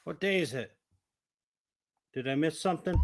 What day is it? Did I miss something?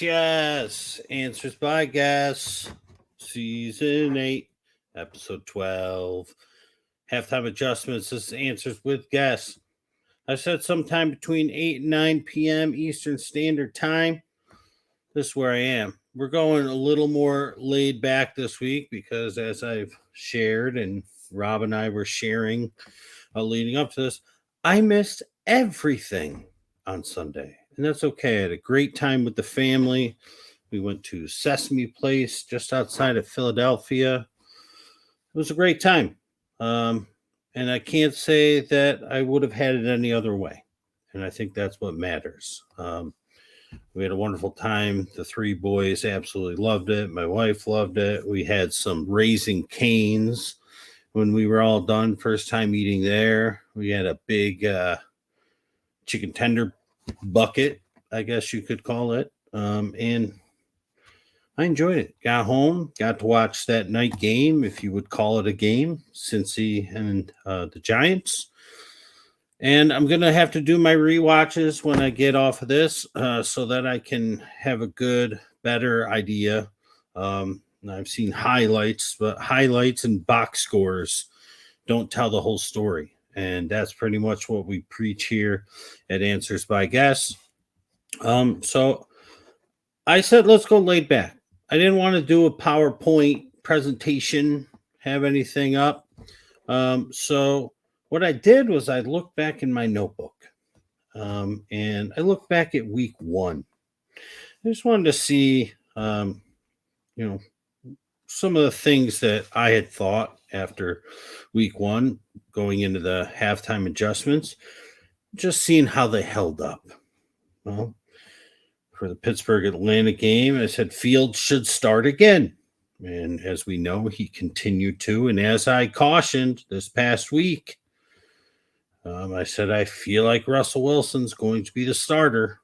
Yes. Answers by Guess, Season 8, Episode 12. Halftime adjustments. This is Answers with Guess. I said sometime between 8 and 9 p.m. Eastern Standard Time. This is where I am. We're going a little more laid back this week because, as I've shared and Rob and I were sharing leading up to this, I missed everything on Sunday. And that's okay. I had a great time with the family. We went to Sesame Place just outside of Philadelphia. It was a great time. And I can't say that I would have had it any other way. And I think that's what matters. We had a wonderful time. The three boys absolutely loved it. My wife loved it. We had some Raising Canes when we were all done. First time eating there. We had a big chicken tender bucket, I guess you could call it. And I enjoyed it. Got home, got to watch that night game, if you would call it a game, Cincy and the Giants. And I'm going to have to do my rewatches when I get off of this so that I can have a good, better idea. I've seen highlights, but highlights and box scores don't tell the whole story. And that's pretty much what we preach here at Answers by Guess. So I said, let's go laid back. I didn't want to do a PowerPoint presentation, have anything up. So what I did was I looked back in my notebook and I looked back at week one. I just wanted to see, some of the things that I had thought after week one, going into the halftime adjustments, just seeing how they held up. Well, for the Pittsburgh Atlanta game, I said Fields should start again. And as we know, he continued to. And as I cautioned this past week, I said, I feel like Russell Wilson's going to be the starter.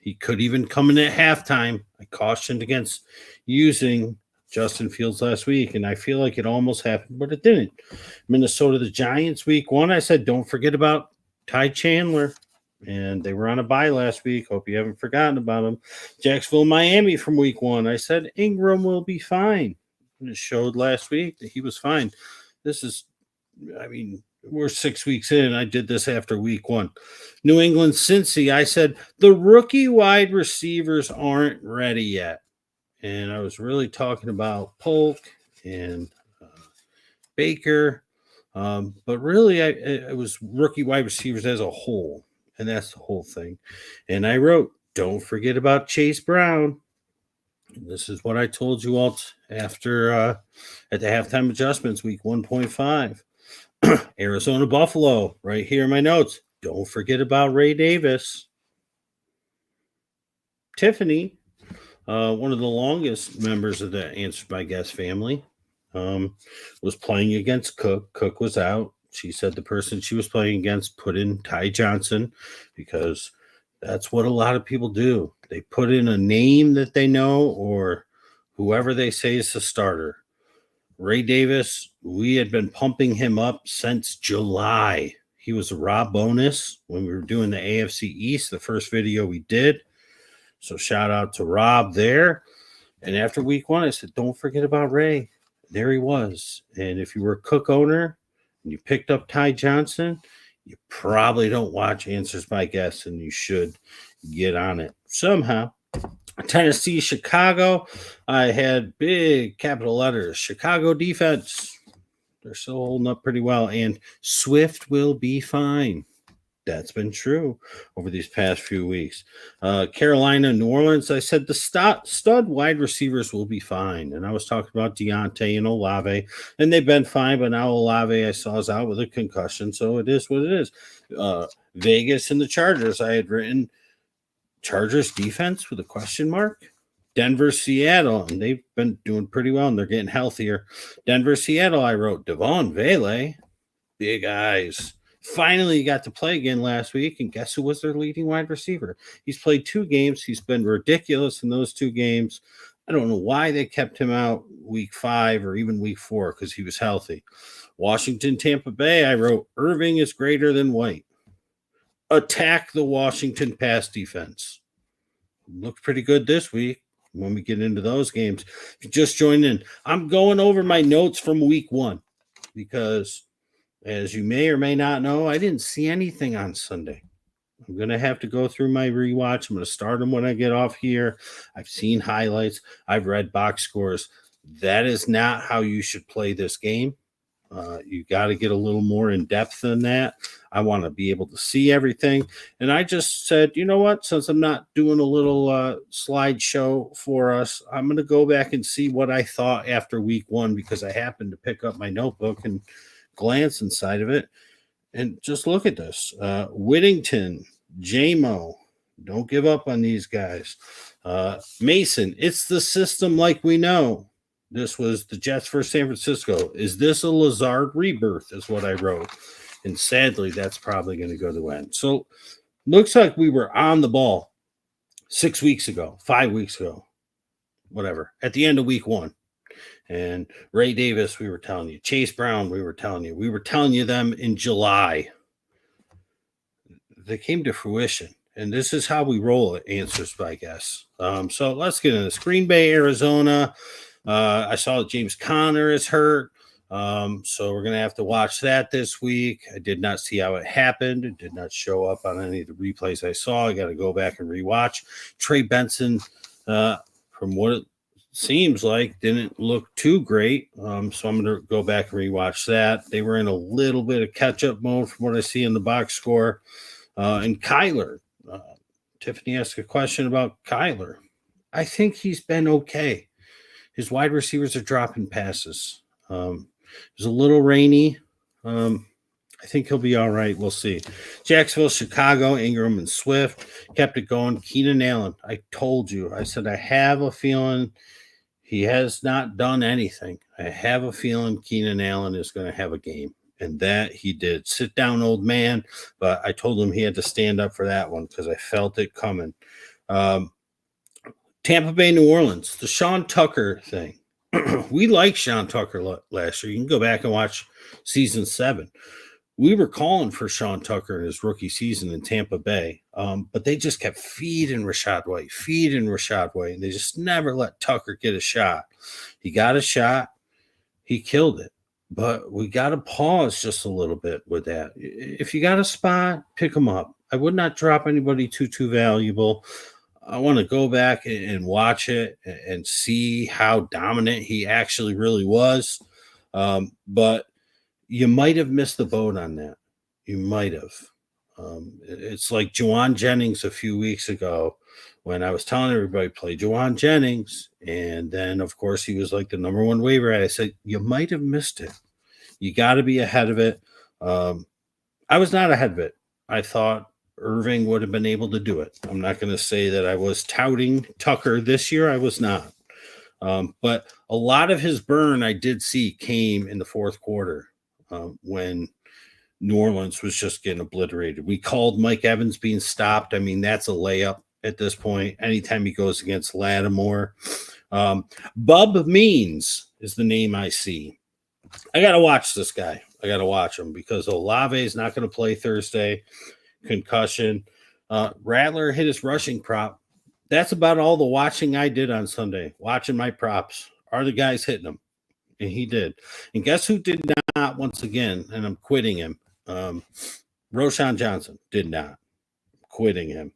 He could even come in at halftime. I cautioned against using Justin Fields last week, and I feel like it almost happened, but it didn't. Minnesota, the Giants, week one, I said, don't forget about Ty Chandler. And they were on a bye last week. Hope you haven't forgotten about them. Jacksonville, Miami from week one. I said Ingram will be fine. And it showed last week that he was fine. We're 6 weeks in. I did this after week one. New England, Cincy. I said the rookie wide receivers aren't ready yet. And I was really talking about Polk and Baker. But really, it was rookie wide receivers as a whole. And that's the whole thing. And I wrote, don't forget about Chase Brown. And this is what I told you all after at the halftime adjustments, week 1.5. Arizona Buffalo, right here in my notes. Don't forget about Ray Davis. Tiffany, one of the longest members of the Answer by Guess family, was playing against Cook. Cook was out. She said the person she was playing against put in Ty Johnson because that's what a lot of people do. They put in a name that they know or whoever they say is the starter. Ray Davis, we had been pumping him up since July. He was a raw bonus when we were doing the AFC East, the first video we did. So shout out to Rob there. And after week one, I said, don't forget about Ray. There he was. And if you were a Cook owner and you picked up Ty Johnson, you probably don't watch Answers by Guess, and you should get on it somehow. Tennessee, Chicago. I had big capital letters. Chicago defense. They're still holding up pretty well. And Swift will be fine. That's been true over these past few weeks. Carolina, New Orleans, I said the stud wide receivers will be fine. And I was talking about Deontay and Olave, and they've been fine, but now Olave I saw is out with a concussion, so it is what it is. Vegas and the Chargers, I had written Chargers defense with a question mark. Denver, Seattle, and they've been doing pretty well, and they're getting healthier. Denver, Seattle, I wrote Devon Vele, big eyes. Finally got to play again last week, and guess who was their leading wide receiver? He's played 2 games. He's been ridiculous in those 2 games. I don't know why they kept him out week 5 or even week 4 because he was healthy. Washington, Tampa Bay, I wrote Irving is greater than White. Attack the Washington pass defense. Looked pretty good this week when we get into those games. If you just joined in, I'm going over my notes from week 1 because, as you may or may not know, I didn't see anything on Sunday. I'm going to have to go through my rewatch. I'm going to start them when I get off here. I've seen highlights. I've read box scores. That is not how you should play this game. You got to get a little more in depth than that. I want to be able to see everything. And I just said, you know what? Since I'm not doing a little slideshow for us, I'm going to go back and see what I thought after week 1 because I happened to pick up my notebook and glance inside of it. And just look at this. Whittington, J-Mo, don't give up on these guys. Mason, it's the system like we know. This was the Jets versus San Francisco. Is this a Lazard rebirth is what I wrote. And sadly, that's probably going to go to end. So looks like we were on the ball 6 weeks ago, 5 weeks ago, whatever, at the end of week 1. And Ray Davis, we were telling you. Chase Brown, we were telling you. We were telling you them in July. They came to fruition. And this is how we roll at Answers by Guess. So let's get into this. Green Bay, Arizona. I saw that James Conner is hurt. So we're going to have to watch that this week. I did not see how it happened. It did not show up on any of the replays I saw. I got to go back and rewatch. Trey Benson, from what it seems like, didn't look too great. So I'm going to go back and rewatch that. They were in a little bit of catch-up mode from what I see in the box score. And Kyler, Tiffany asked a question about Kyler. I think he's been okay. His wide receivers are dropping passes. It was a little rainy. I think he'll be all right. We'll see. Jacksonville, Chicago, Ingram, and Swift kept it going. Keenan Allen, I told you. I said I have a feeling he has not done anything. I have a feeling Keenan Allen is going to have a game. And that he did. Sit down, old man. But I told him he had to stand up for that one because I felt it coming. Tampa Bay, New Orleans, the Sean Tucker thing. We liked Sean Tucker last year. You can go back and watch season 7. We were calling for Sean Tucker in his rookie season in Tampa Bay, but they just kept feeding Rachaad White, and they just never let Tucker get a shot. He got a shot. He killed it. But we got to pause just a little bit with that. If you got a spot, pick them up. I would not drop anybody too valuable. I want to go back and watch it and see how dominant he actually really was. But you might have missed the boat on that. You might have. It's like Juwan Jennings a few weeks ago when I was telling everybody play Juwan Jennings. And then, of course, he was like the number 1 waiver. I said, you might have missed it. You got to be ahead of it. I was not ahead of it. I thought Irving would have been able to do it. I'm not going to say that I was touting Tucker this year. I was not. But a lot of his burn I did see came in the fourth quarter when New Orleans was just getting obliterated. We called Mike Evans being stopped. I mean, that's a layup at this point. Anytime he goes against Lattimore. Bub Means is the name I see. I got to watch this guy. I got to watch him because Olave is not going to play Thursday. Concussion. Rattler hit his rushing prop. That's about all the watching I did on Sunday. Watching my props. Are the guys hitting them? And he did. And guess who did not once again? And I'm quitting him. Roschon Johnson did not. I'm quitting him.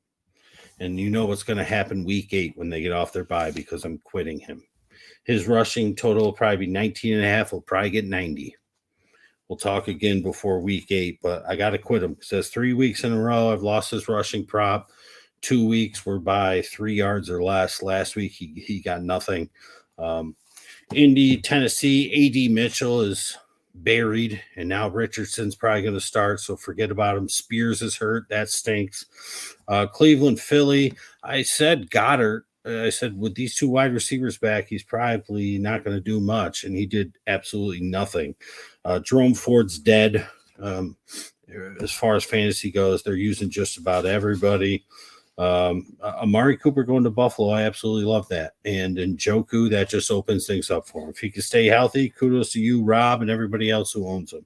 And you know what's going to happen week 8 when they get off their bye because I'm quitting him. His rushing total will probably be 19.5. He'll probably get 90. We'll talk again before week 8, but I got to quit him because that's 3 weeks in a row. I've lost his rushing prop. 2 weeks were by 3 yards or less. Last week, he got nothing. Indy, Tennessee, A.D. Mitchell is buried, and now Richardson's probably going to start, so forget about him. Spears is hurt. That stinks. Cleveland, Philly. I said Goddard. I said with these two wide receivers back, he's probably not going to do much, and he did absolutely nothing. Jerome Ford's dead. As far as fantasy goes, they're using just about everybody. Amari Cooper going to Buffalo, I absolutely love that. And Njoku, that just opens things up for him. If he can stay healthy, kudos to you, Rob, and everybody else who owns him.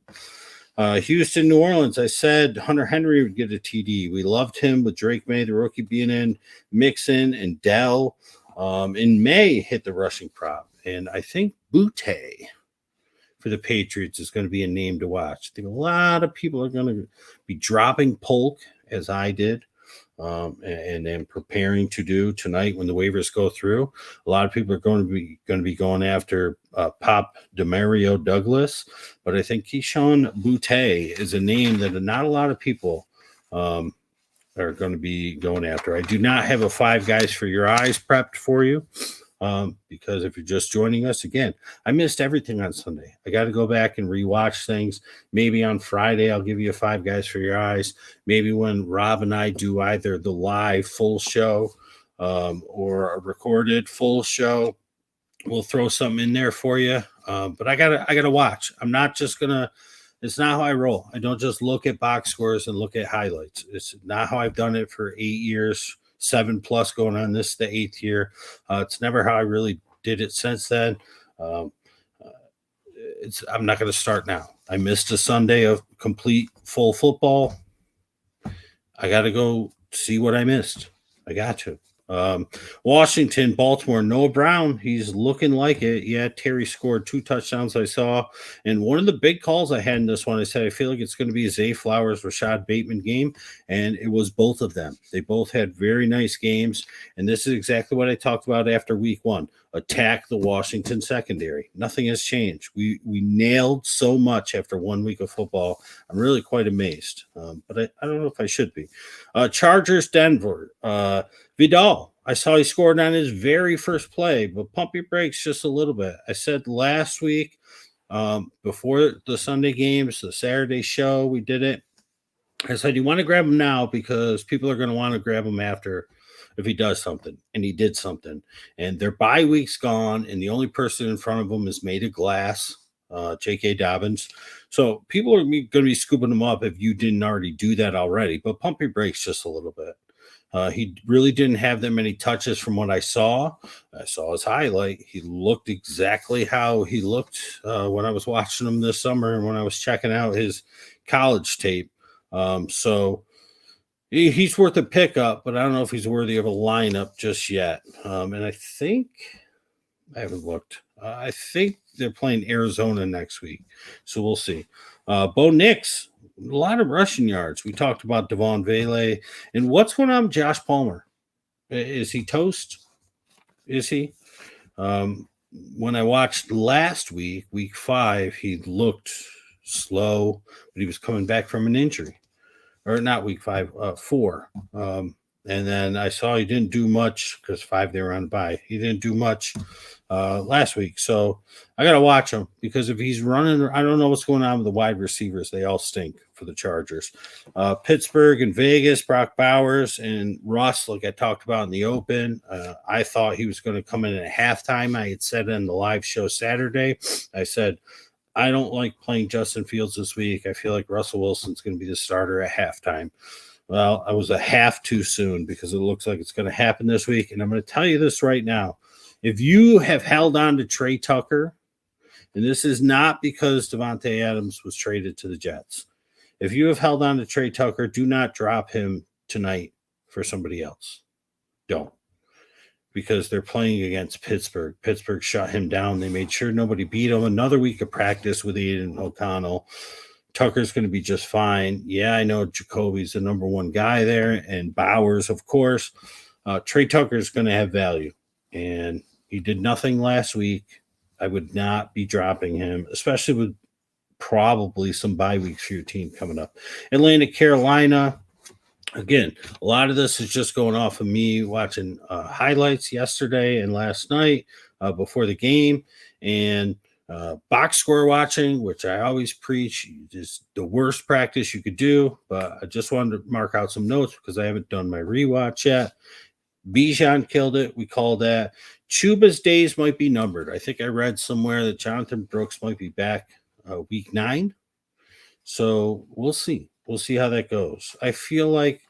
Houston, New Orleans, I said Hunter Henry would get a TD. We loved him with Drake May, the rookie, being in, Mixon, and Dell. In May, hit the rushing prop. And I think Butte for the Patriots is going to be a name to watch. I think a lot of people are going to be dropping Polk, as I did. And then preparing to do tonight when the waivers go through. A lot of people are going to be going after Pop Demario Douglas, but I think Keyshawn Butte is a name that not a lot of people are going to be going after. I do not have a 5 guys for your eyes prepped for you. Because if you're just joining us again, I missed everything on Sunday. I got to go back and rewatch things. Maybe on Friday, I'll give you a 5 guys for your eyes. Maybe when Rob and I do either the live full show or a recorded full show, we'll throw something in there for you. But I gotta watch. I'm not just gonna. It's not how I roll. I don't just look at box scores and look at highlights. It's not how I've done it for 8 years. 7+ going on this the 8th year. It's never how I really did it since then. I'm not going to start now. I missed a Sunday of complete full football. I got to go see what I missed. I got to. Washington, Baltimore, Noah Brown, he's looking like it. Yeah, Terry scored 2 touchdowns I saw. And one of the big calls I had in this one, I said, I feel like it's going to be a Zay Flowers, Rashad Bateman game. And it was both of them. They both had very nice games. And this is exactly what I talked about after week 1. Attack the Washington secondary. Nothing has changed. We nailed so much after 1 week of football. I'm really quite amazed. But I don't know if I should be. Chargers, Denver. Vidal, I saw he scored on his very first play, but pump your brakes just a little bit. I said last week, before the Sunday games, the Saturday show, we did it. I said, you want to grab him now because people are going to want to grab him after if he does something. And he did something. And their bye week's gone, and the only person in front of him is made of glass, J.K. Dobbins. So people are going to be scooping him up if you didn't already do that already. But pump your brakes just a little bit. He really didn't have that many touches from what I saw. I saw his highlight. He looked exactly how he looked when I was watching him this summer and when I was checking out his college tape. So he's worth a pickup, but I don't know if he's worthy of a lineup just yet. And I think I haven't looked. I think they're playing Arizona next week. So we'll see. Bo Nix. A lot of rushing yards. We talked about Devon Vele. And what's going on with Josh Palmer? Is he toast? Is he? When I watched last week, week 5, he looked slow, but he was coming back from an injury. Or not week 5, 4. And then I saw he didn't do much because 5 they were on bye. He didn't do much last week. So I got to watch him because if he's running, I don't know what's going on with the wide receivers. They all stink for the Chargers. Pittsburgh and Vegas, Brock Bowers and Russ, like I talked about in the open. I thought he was going to come in at halftime. I had said in the live show Saturday, I said, I don't like playing Justin Fields this week. I feel like Russell Wilson's going to be the starter at halftime. Well, I was a half too soon because it looks like it's going to happen this week. And I'm going to tell you this right now. If you have held on to Trey Tucker, and this is not because Devontae Adams was traded to the Jets. If you have held on to Trey Tucker, do not drop him tonight for somebody else. Don't. Because they're playing against Pittsburgh. Pittsburgh shut him down. They made sure nobody beat him. Another week of practice with Aiden O'Connell. Tucker's going to be just fine. Yeah, I know Jacoby's the number 1 guy there, and Bowers, of course. Trey Tucker's going to have value, and he did nothing last week. I would not be dropping him, especially with probably some bye weeks for your team coming up. Atlanta, Carolina. Again, a lot of this is just going off of me watching highlights yesterday and last night before the game. And Box score watching, which I always preach, is the worst practice you could do. But I just wanted to mark out some notes because I haven't done my rewatch yet. Bijan killed it. We call that. Chuba's days might be numbered. I think I read somewhere that Jonathan Brooks might be back week 9. So we'll see. We'll see how that goes. I feel like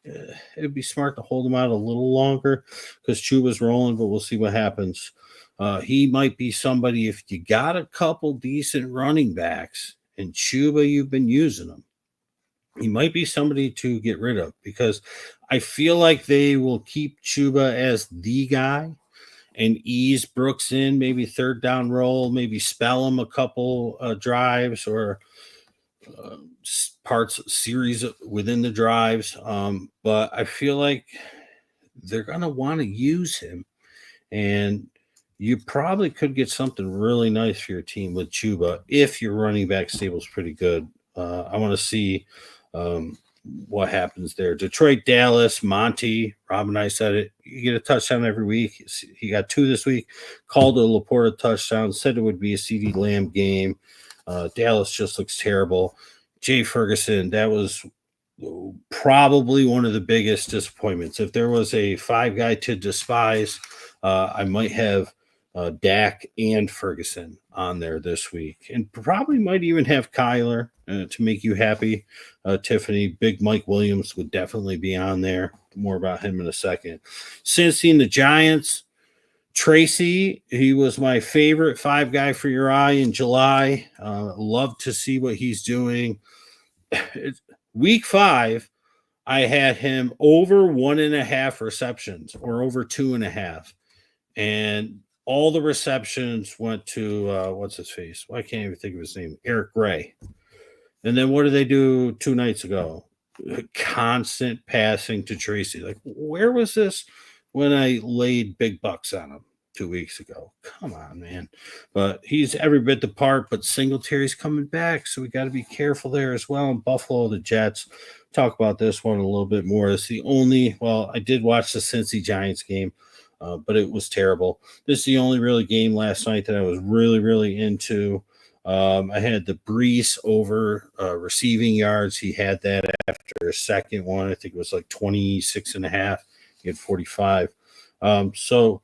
it'd be smart to hold him out a little longer because Chuba's rolling, but we'll see what happens. He might be somebody, if you got a couple decent running backs and Chuba, you've been using them, he might be somebody to get rid of because I feel like they will keep Chuba as the guy and ease Brooks in, maybe third down roll, maybe spell him a couple drives or uh, series within the drives. But I feel like they're going to want to use him, and you probably could get something really nice for your team with Chuba if your running back stable's pretty good. I want to see um, what happens there. Detroit, Dallas, Monty, Rob and I said it. You get a touchdown every week. He got 2 this week. Called a Laporta touchdown. Said it would be a CD Lamb game. Dallas just looks terrible. Jay Ferguson, that was probably one of the biggest disappointments. If there was a 5 guy to despise, I might have Dak and Ferguson on there this week, and probably might even have Kyler to make you happy. Tiffany, Big Mike Williams would definitely be on there. More about him in a second. Cincy and the Giants. Tracy, he was my favorite 5 guy for your eye in July. Love to see what he's doing. Week 5, I had him over 1.5 receptions or over 2.5. And all the receptions went to what's his face? Why can't I even think of his name? Eric Gray. And then what did they do 2 nights ago? Constant passing to Tracy. Like, where was this when I laid big bucks on him 2 weeks ago? Come on, man. But he's every bit the part, but Singletary's coming back, so we got to be careful there as well. And Buffalo, the Jets. Talk about this one a little bit more. It's the only, well, I did watch the Cincy Giants game, but it was terrible. This is the only really game last night that I was really, really into. I had the Brees over receiving yards. He had that after a second one. I think it was like 26.5. He had 45. So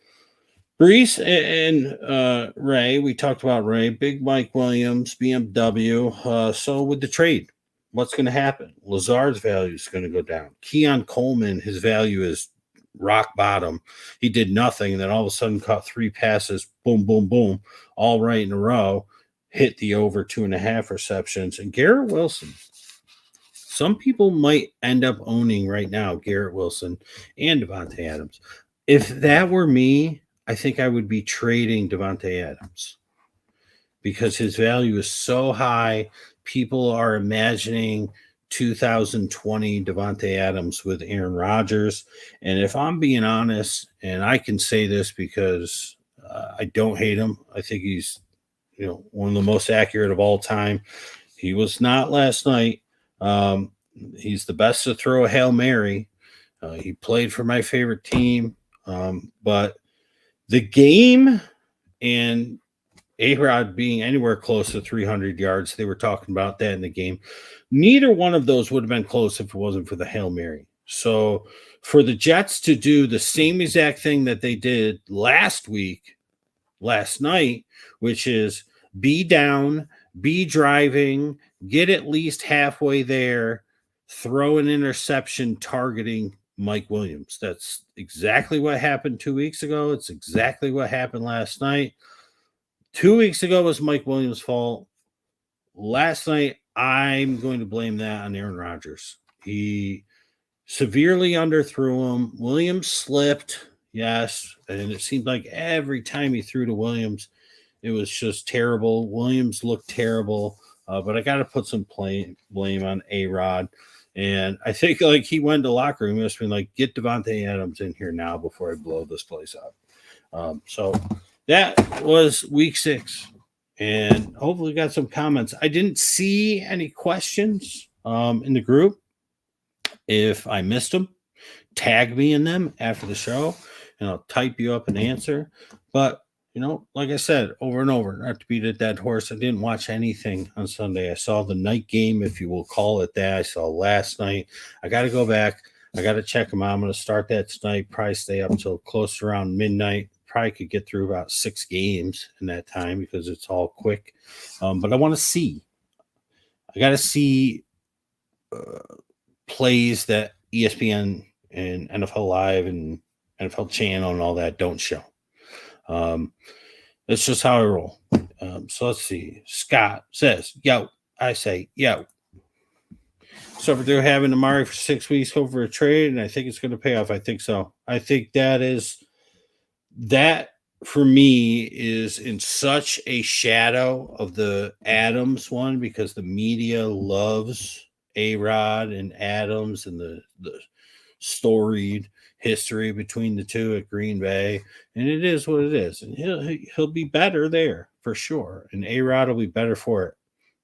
Brees and Ray, we talked about Ray, Big Mike Williams, BMW. So with the trade, what's going to happen? Lazard's value is going to go down. Keon Coleman, his value is rock bottom. He did nothing, and then all of a sudden caught 3 passes, boom, boom, boom, all right in a row. Hit the over 2.5 receptions. And Garrett Wilson, some people might end up owning right now Garrett Wilson and Devontae Adams. If that were me, I think I would be trading Devontae Adams because his value is so high. People are imagining 2020 Devontae Adams with Aaron Rodgers. And if I'm being honest, and I can say this because I don't hate him, I think he's one of the most accurate of all time. He was not last night. He's the best to throw a Hail Mary. He played for my favorite team. But the game and A-Rod being anywhere close to 300 yards, they were talking about that in the game. Neither one of those would have been close if it wasn't for the Hail Mary. So for the Jets to do the same exact thing that they did last night, which is be down, be driving, get at least halfway there, throw an interception targeting Mike Williams. That's exactly what happened 2 weeks ago. It's exactly what happened last night. 2 weeks ago was Mike Williams' fault. Last night, I'm going to blame that on Aaron Rodgers. He severely underthrew him. Williams slipped, yes, and it seemed like every time he threw to Williams, it was just terrible. Williams looked terrible, but I got to put some blame on A-Rod. And I think like he went to the locker room, he must have been like, get Devontae Adams in here now before I blow this place up. So that was week 6. And hopefully got some comments. I didn't see any questions in the group. If I missed them, tag me in them after the show, and I'll type you up an answer. But like I said over and over, not to beat a dead horse, I didn't watch anything on Sunday. I saw the night game, if you will call it that. I saw last night. I got to go back. I got to check them out. I'm going to start that tonight. Probably stay up until close around midnight. Probably could get through about 6 games in that time because it's all quick. But I want to see. I got to see plays that ESPN and NFL Live and NFL Channel and all that don't show. It's just how I roll. So let's see. Scott says, yo. I say, yo. So if they're having Amari for 6 weeks over a trade, and I think it's going to pay off. I think so. I think that for me is in such a shadow of the Adams one because the media loves A-Rod and Adams and the storied history between the two at Green Bay, and it is what it is. And he'll be better there for sure, and A-Rod will be better for it.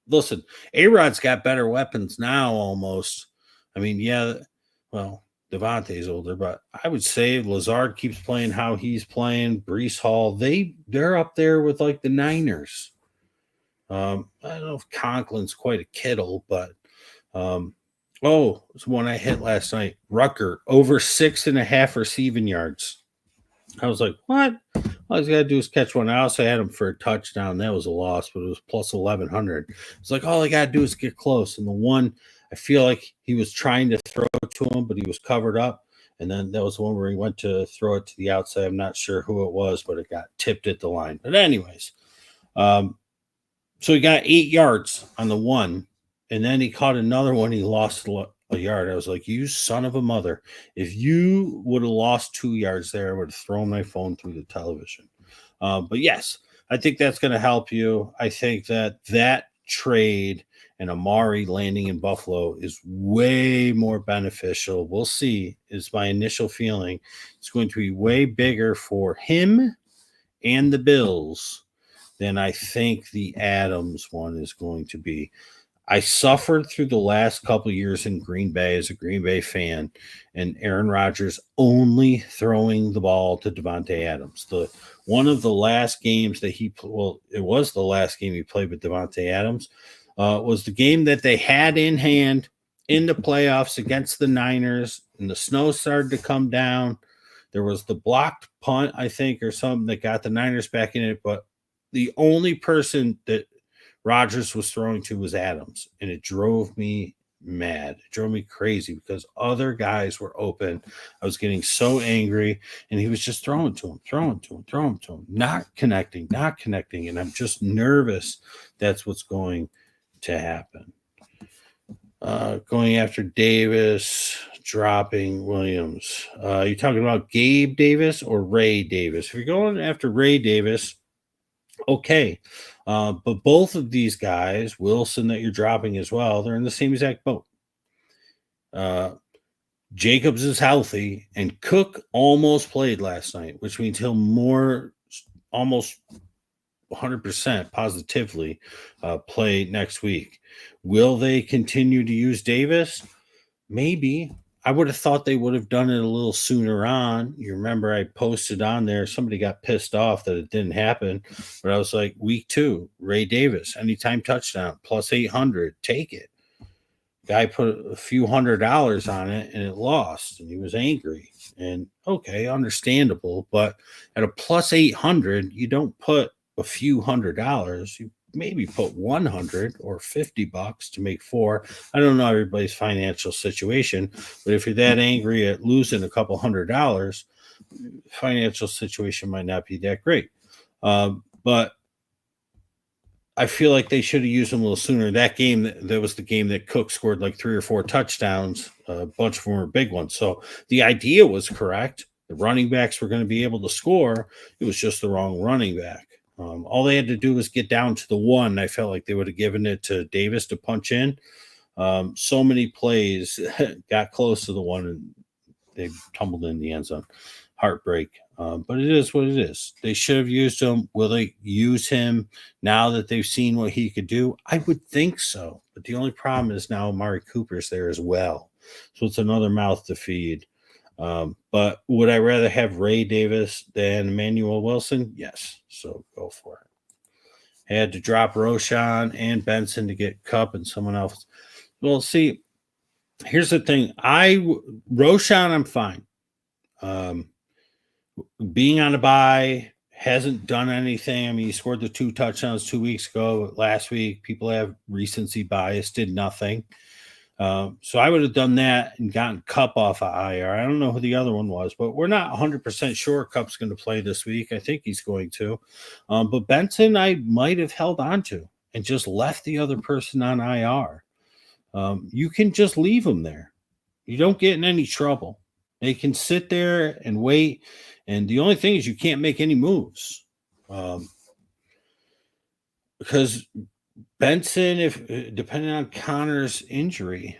Listen, A-Rod's got better weapons now almost. I mean, yeah, well, Devontae's older, but I would say Lazard keeps playing how he's playing. Brees Hall, they're up there with like the Niners. I don't know if Conklin's quite a Kittle, but it's one I hit last night. Rucker over 6.5 receiving yards. I was like, what? All he's got to do is catch one. I also had him for a touchdown. That was a loss, but it was plus 1,100. It's like, all I got to do is get close. And the one, I feel like he was trying to throw it to him, but he was covered up. And then that was the one where he went to throw it to the outside. I'm not sure who it was, but it got tipped at the line. But anyways, so he got 8 yards on the one. And then he caught another one. He lost a yard. I was like, you son of a mother. If you would have lost 2 yards there, I would have thrown my phone through the television. But yes, I think that's going to help you. I think that trade and Amari landing in Buffalo is way more beneficial. We'll see, is my initial feeling. It's going to be way bigger for him and the Bills than I think the Adams one is going to be. I suffered through the last couple of years in Green Bay as a Green Bay fan, and Aaron Rodgers only throwing the ball to Davante Adams. One of the last games that it was the last game he played with Davante Adams, was the game that they had in hand in the playoffs against the Niners, and the snow started to come down. There was the blocked punt, I think, or something that got the Niners back in it, but the only person that Rodgers was throwing to was Adams, and it drove me mad. It drove me crazy because other guys were open. I was getting so angry, and he was just throwing to him, not connecting, and I'm just nervous that's what's going to happen. Going after Davis, dropping Williams. You talking about Gabe Davis or Ray Davis? If you're going after Ray Davis, okay. But both of these guys, Wilson that you're dropping as well, they're in the same exact boat. Jacobs is healthy, and Cook almost played last night, which means he'll almost 100% positively play next week. Will they continue to use Davis? Maybe. I would have thought they would have done it a little sooner on. You remember I posted on there, somebody got pissed off that it didn't happen. But I was like, week 2, Ray Davis, anytime touchdown, plus 800, take it. Guy put a few $100s on it and it lost, and he was angry. And okay, understandable. But at a plus 800, you don't put a few $100s. You maybe put 100 or $50 to make 4. I don't know everybody's financial situation, but if you're that angry at losing a couple $100, financial situation might not be that great. But I feel like they should have used him a little sooner. That game, that was the game that Cook scored like 3 or 4 touchdowns. A bunch of them were big ones. So the idea was correct. The running backs were going to be able to score. It was just the wrong running back. All they had to do was get down to the 1. I felt like they would have given it to Davis to punch in. So many plays got close to the 1 and they tumbled in the end zone. Heartbreak. But it is what it is. They should have used him. Will they use him now that they've seen what he could do? I would think so. But the only problem is now Amari Cooper's there as well. So it's another mouth to feed. But would I rather have Ray Davis than Emmanuel Wilson? Yes. So go for it. Had to drop Roshan and Benson to get Cup and someone else. Well, see, here's the thing. Roshan, I'm fine. Being on a bye hasn't done anything. I mean, he scored the 2 touchdowns 2 weeks ago. Last week, people have recency bias, did nothing. So I would have done that and gotten Cup off of IR. I don't know who the other one was, but we're not 100% sure Cup's going to play this week. I think he's going to. But Benson, I might have held on to and just left the other person on IR. You can just leave them there. You don't get in any trouble. They can sit there and wait. And the only thing is you can't make any moves. Because Benson, if depending on Connor's injury,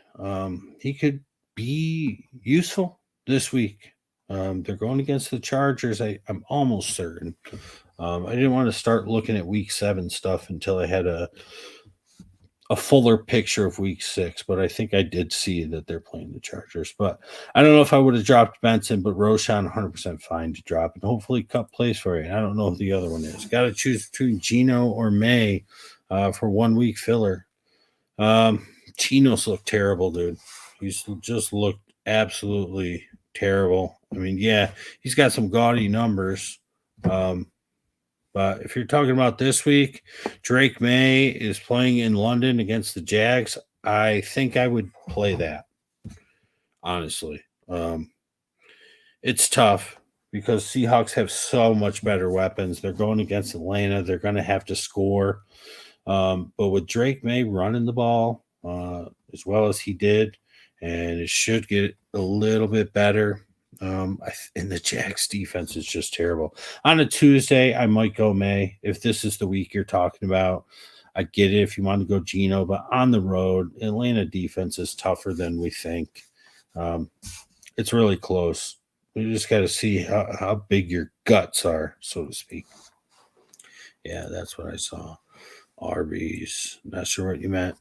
he could be useful this week. They're going against the Chargers. I'm almost certain. I didn't want to start looking at week 7 stuff until I had a fuller picture of week 6, but I think I did see that they're playing the Chargers. But I don't know if I would have dropped Benson, but Roshan 100% fine to drop. And hopefully Cup plays for you. I don't know who the other one is. Got to choose between Gino or May for 1 week filler. Gino's looked terrible, dude. He's just looked absolutely terrible. I mean, yeah, he's got some gaudy numbers. But if you're talking about this week, Drake May is playing in London against the Jags. I think I would play that, honestly. It's tough because Seahawks have so much better weapons. They're going against Atlanta. They're going to have to score. But with Drake May running the ball as well as he did, and it should get a little bit better. And the Jags defense is just terrible. On a Tuesday, I might go May. If this is the week you're talking about, I get it if you want to go Gino, but on the road, Atlanta defense is tougher than we think. It's really close. You just got to see how big your guts are, so to speak. Yeah, that's what I saw. Arby's. Not sure what you meant.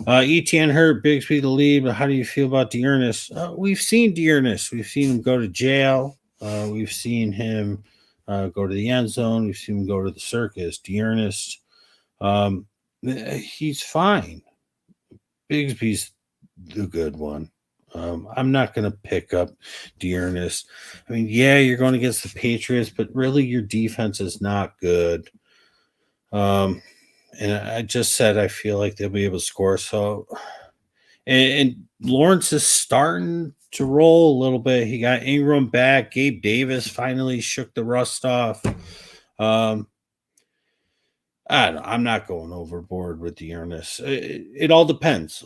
ETN hurt, Bigsby the lead, but how do you feel about Dearness? We've seen Dearness. We've seen him go to jail. We've seen him go to the end zone. We've seen him go to the circus. Dearness, he's fine. Bigsby's the good one. I'm not going to pick up Dearness. I mean, yeah, you're going against the Patriots, but really your defense is not good. And I just said I feel like they'll be able to score. So, and Lawrence is starting to roll a little bit. He got Ingram back. Gabe Davis finally shook the rust off. I'm not going overboard with the earnest. It all depends.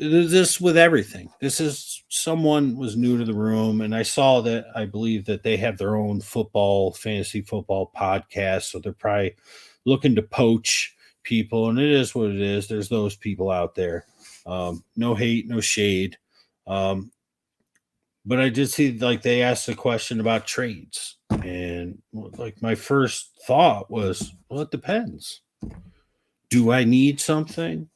This with everything. This is someone was new to the room, and I saw that. I believe that they have their own fantasy football podcast, so they're probably looking to poach people, and it is what it is. There's those people out there. No hate, no shade. But I did see like they asked a question about trades, and like my first thought was, well, it depends. Do I need something?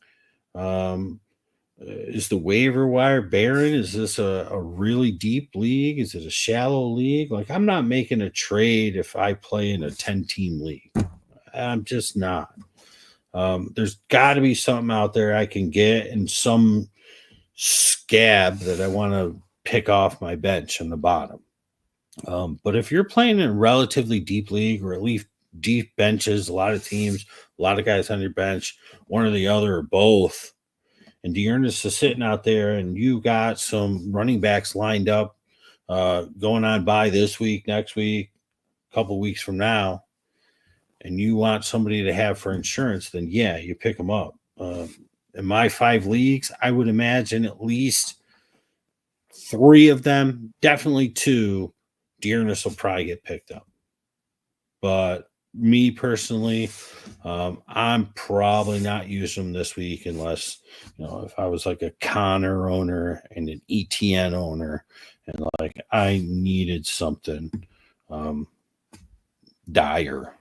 Is the waiver wire barren? Is this a really deep league? Is it a shallow league? Like I'm not making a trade if I play in a 10-team league. I'm just not. There's got to be something out there I can get and some scab that I want to pick off my bench on the bottom. But if you're playing in a relatively deep league or at least deep benches, a lot of teams, a lot of guys on your bench, one or the other or both, and Dearness is sitting out there and you got some running backs lined up going on by this week, next week, a couple weeks from now, and you want somebody to have for insurance, then yeah, you pick them up. In my 5 leagues, I would imagine at least 3 of them, definitely 2, Dearness will probably get picked up. But me personally, I'm probably not using them this week unless, if I was like a Connor owner and an ETN owner and like I needed something dire.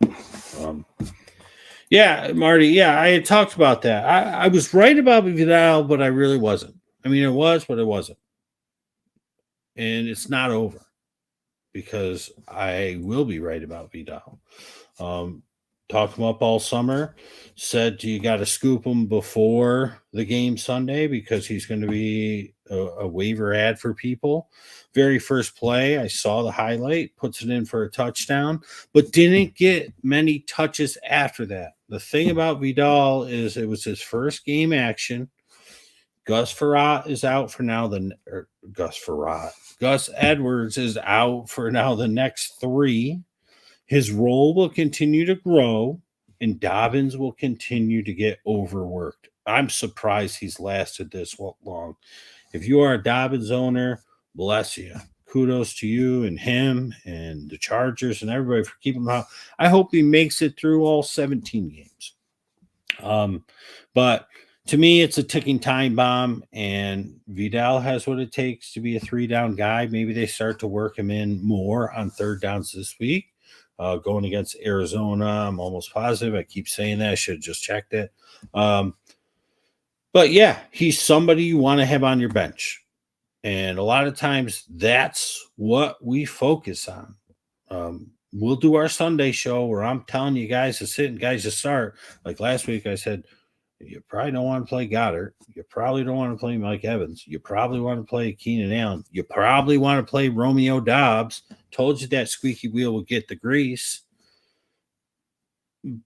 Yeah, Marty. Yeah, I had talked about that. I was right about Vidal, but I really wasn't. I mean, it was, but it wasn't. And it's not over. because I will be right about Vidal. Talked him up all summer. Said you got to scoop him before the game Sunday because he's going to be a waiver ad for people. Very first play, I saw the highlight, puts it in for a touchdown, but didn't get many touches after that. The thing about Vidal is it was his first game action. Gus Farrat is out for now. Gus Edwards is out for now the next 3. His role will continue to grow, and Dobbins will continue to get overworked. I'm surprised he's lasted this long. If you are a Dobbins owner, bless you. Kudos to you and him and the Chargers and everybody for keeping him out. I hope he makes it through all 17 games. But to me, it's a ticking time bomb, and Vidal has what it takes to be a 3-down guy. Maybe they start to work him in more on 3rd downs this week. Going against Arizona, I'm almost positive. I keep saying that. I should have just checked it. But yeah, he's somebody you want to have on your bench. And a lot of times that's what we focus on. We'll do our Sunday show where I'm telling you guys to sit and guys to start. Like last week, I said, you probably don't want to play Goddard. You probably don't want to play Mike Evans. You probably want to play Keenan Allen. You probably want to play Romeo Doubs. Told you that squeaky wheel will get the grease.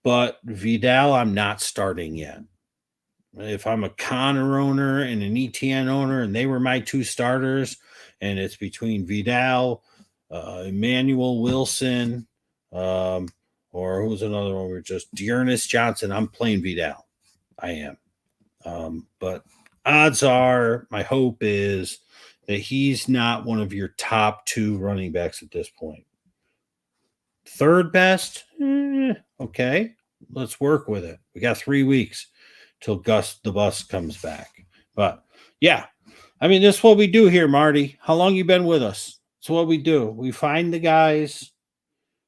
But Vidal, I'm not starting yet. If I'm a Connor owner and an ETN owner and they were my 2 starters, and it's between Vidal, Emmanuel Wilson, or who's another one? We're just Dearness Johnson. I'm playing Vidal. I am. But odds are, my hope is that he's not one of your top 2 running backs at this point. 3rd best? Okay. Let's work with it. We got 3 weeks till Gus the Bus comes back. But yeah, I mean, this is what we do here, Marty. How long you been with us? It's what we do. We find the guys.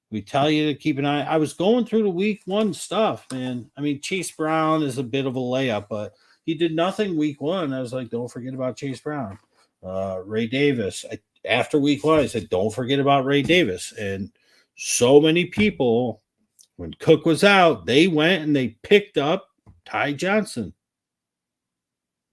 We tell you to keep an eye. I was going through the week 1 stuff, man. I mean, Chase Brown is a bit of a layup, but he did nothing week 1. I was like, don't forget about Chase Brown. Ray Davis. After week 1, I said, don't forget about Ray Davis. And so many people, when Cook was out, they went and they picked up Ty Johnson.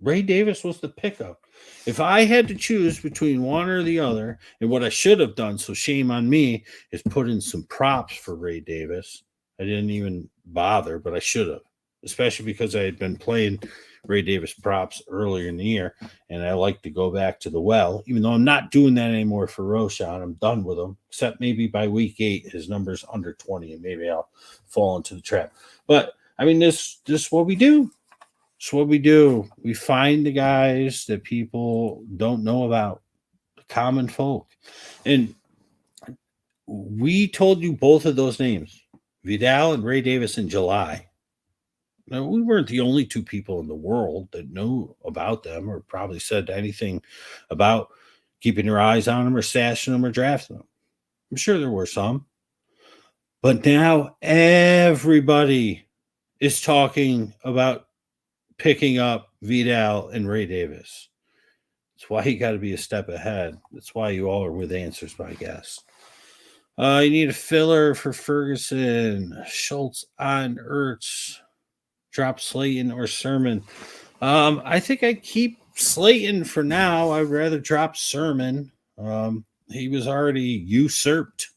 Ray Davis was the pickup. If I had to choose between one or the other, and what I should have done, so shame on me, is put in some props for Ray Davis. I didn't even bother, but I should have, especially because I had been playing Ray Davis props earlier in the year, and I like to go back to the well, even though I'm not doing that anymore for Roshan. I'm done with him, except maybe by week 8, his number's under 20, and maybe I'll fall into the trap. But, I mean, this is what we do. It's what we do. We find the guys that people don't know about, the common folk. And we told you both of those names, Vidal and Ray Davis, in July. Now, we weren't the only 2 people in the world that knew about them or probably said anything about keeping your eyes on them or stashing them or drafting them. I'm sure there were some. But now everybody is talking about picking up Vidal and Ray Davis. That's why you got to be a step ahead. That's why you all are with Answers by Guess. You need a filler for Ferguson, Schultz on Ertz, drop Slayton or Sermon. I think I keep Slayton for now. I'd rather drop Sermon. He was already usurped,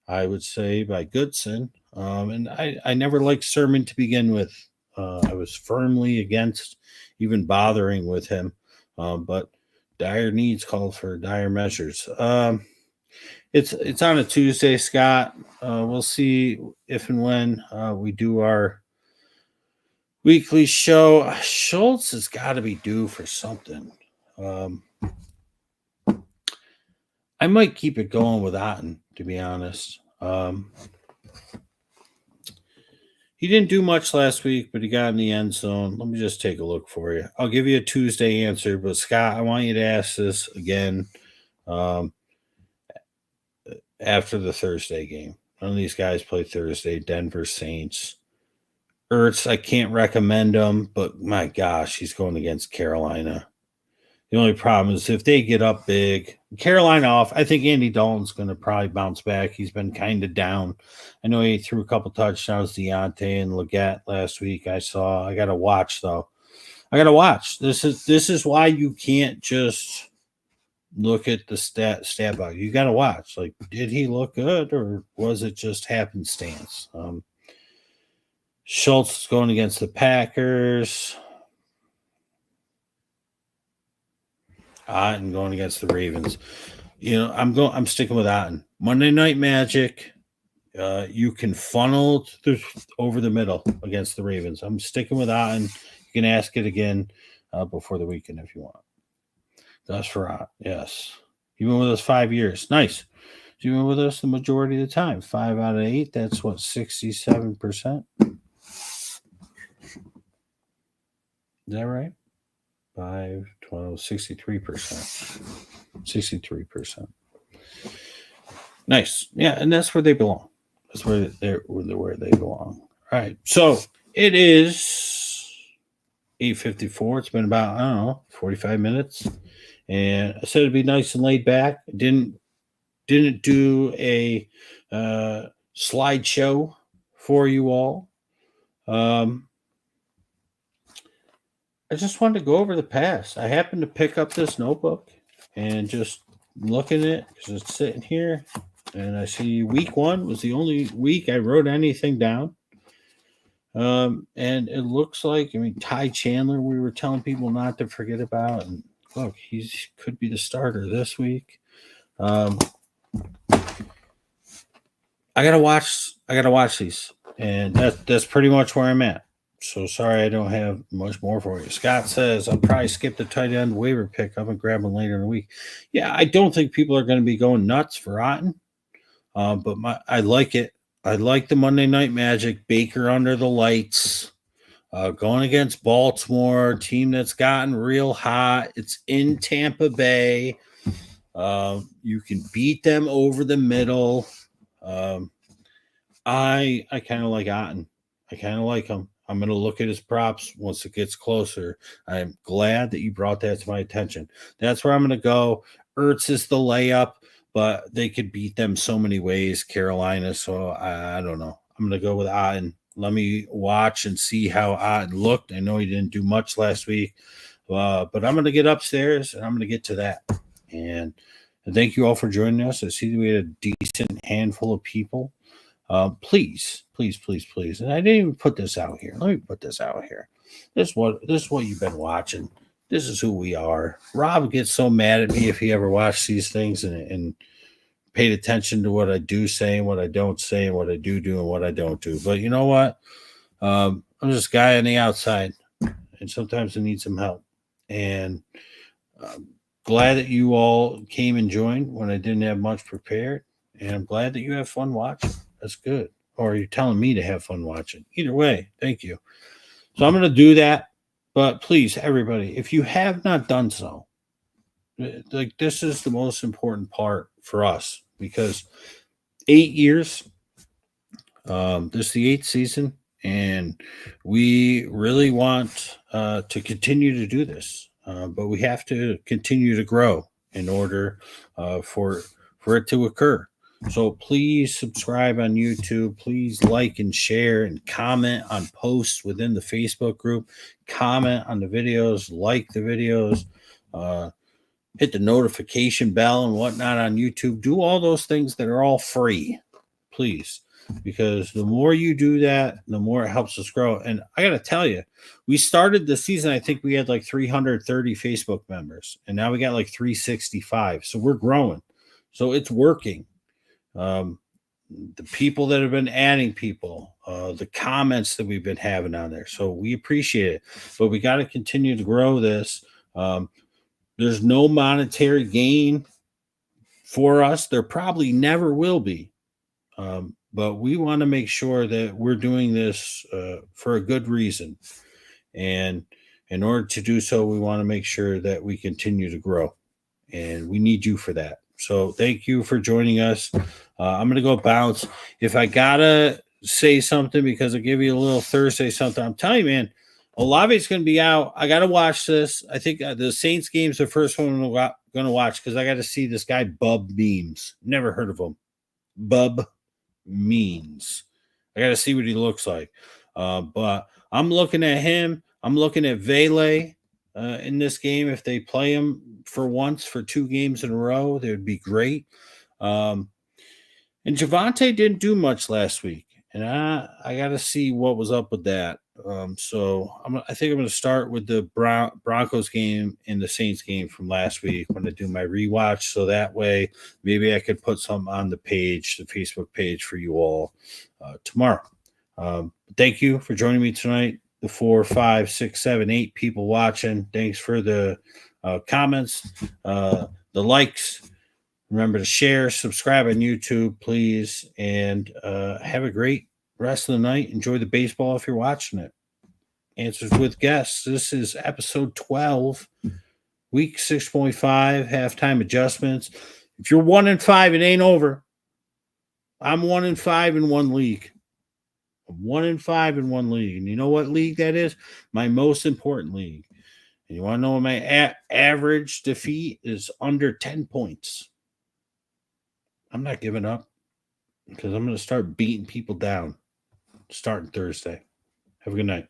I would say, by Goodson. And I never liked Sermon to begin with. I was firmly against even bothering with him. But dire needs called for dire measures. It's on a Tuesday, Scott. We'll see if and when we do our weekly show. Schultz has got to be due for something. I might keep it going with Otten, to be honest. He didn't do much last week, but he got in the end zone. Let me just take a look for you. I'll give you a Tuesday answer, but Scott, I want you to ask this again after the Thursday game. None of these guys play Thursday. Denver Saints. Ertz, I can't recommend him, but my gosh, he's going against Carolina. The only problem is if they get up big, Carolina off, I think Andy Dalton's going to probably bounce back. He's been kind of down. I know he threw a couple touchdowns, Deontay and Leggett last week. I got to watch though. I got to watch. This is why you can't just look at the stat box. You got to watch. Like, did he look good or was it just happenstance? Schultz is going against the Packers. Otten going against the Ravens. I'm sticking with Otten. Monday Night Magic. You can funnel over the middle against the Ravens. I'm sticking with Otten. You can ask it again before the weekend if you want. That's for Otten. Yes. You've been with us 5 years. Nice. You've been with us the majority of the time. 5 out of 8. That's what, 67%? Is that right? 5, 12, 63%. 63%. Nice. Yeah, and that's where they belong. That's where they belong. All right. So it is 8:54. It's been about, I don't know, 45 minutes. And I said it'd be nice and laid back. Didn't do a slideshow for you all. I just wanted to go over the past. I happened to pick up this notebook and just look at it because it's sitting here. And I see week 1 was the only week I wrote anything down. And it looks like, Ty Chandler, we were telling people not to forget about. And look, he could be the starter this week. I gotta watch these. And that's pretty much where I'm at. So sorry I don't have much more for you. Scott says I'll probably skip the tight end waiver pickup and grab them later in the week. Yeah, I don't think people are going to be going nuts for Otten, but I like it. I like the Monday Night Magic. Baker under the lights, going against Baltimore, team that's gotten real hot. It's in Tampa Bay. You can beat them over the middle. I kind of like Otten. I kind of like him. I'm going to look at his props once it gets closer. I'm glad that you brought that to my attention. That's where I'm going to go. Ertz is the layup, but they could beat them so many ways, Carolina. So I don't know. I'm going to go with Otten. Let me watch and see how Otten looked. I know he didn't do much last week, but I'm going to get upstairs and I'm going to get to that. And thank you all for joining us. I see we had a decent handful of people. Please. And I didn't even put this out here. Let me put this out here. This is what you've been watching. This is who we are. Rob gets so mad at me if he ever watched these things and paid attention to what I do say and what I don't say and what I do and what I don't do. But you know what? I'm just a guy on the outside, and sometimes I need some help. And glad that you all came and joined when I didn't have much prepared. And I'm glad that you have fun watching. That's good. Or you're telling me to have fun watching. Either way, thank you. So I'm going to do that. But please, everybody, if you have not done so, like this is the most important for us because 8 years, this is the 8th season, and we really want to continue to do this. But we have to continue to grow in order for it to occur. So please subscribe on YouTube. Please like and share and comment on posts within the Facebook group. Comment on the videos, like the videos, hit the notification bell and whatnot on YouTube. Do all those things that are all free, please, because the more you do that, the more it helps us grow. And I got to tell you, we started the season, I think we had like 330 Facebook members, and now we got like 365. So we're growing. So it's working. The people that have been adding people, the comments that we've been having on there. So we appreciate it, but we got to continue to grow this. There's no monetary gain for us. There probably never will be. But we want to make sure that we're doing this for a good reason. And in order to do so, we want to make sure that we continue to grow. And we need you for that. So thank you for joining us. I'm going to go bounce. If I got to say something because I give you a little Thursday something, I'm telling you, man, Olave's going to be out. I got to watch this. I think the Saints game's the first one I'm going to watch because I got to see this guy, Bub Memes. Never heard of him. Bub Memes. I got to see what he looks like. But I'm looking at him. I'm looking at Vele in this game. If they play him for once for 2 games in a row, that would be great. And Javante didn't do much last week, and I got to see what was up with that. So I think I'm going to start with the Broncos game and the Saints game from last week when I do my rewatch. So that way, maybe I could put some on the page, the Facebook page for you all tomorrow. Thank you for joining me tonight. The 4, 5, 6, 7, 8 people watching. Thanks for the comments, the likes. Remember to share, subscribe on YouTube, please, and have a great rest of the night. Enjoy the baseball if you're watching it. Answers with Guests. This is episode 12, week 6.5, halftime adjustments. If you're 1-5, it ain't over. I'm 1-5 in one league. I'm 1-5 in one league. And you know what league that is? My most important league. And you want to know what my average defeat is? Under 10 points. I'm not giving up because I'm going to start beating people down starting Thursday. Have a good night.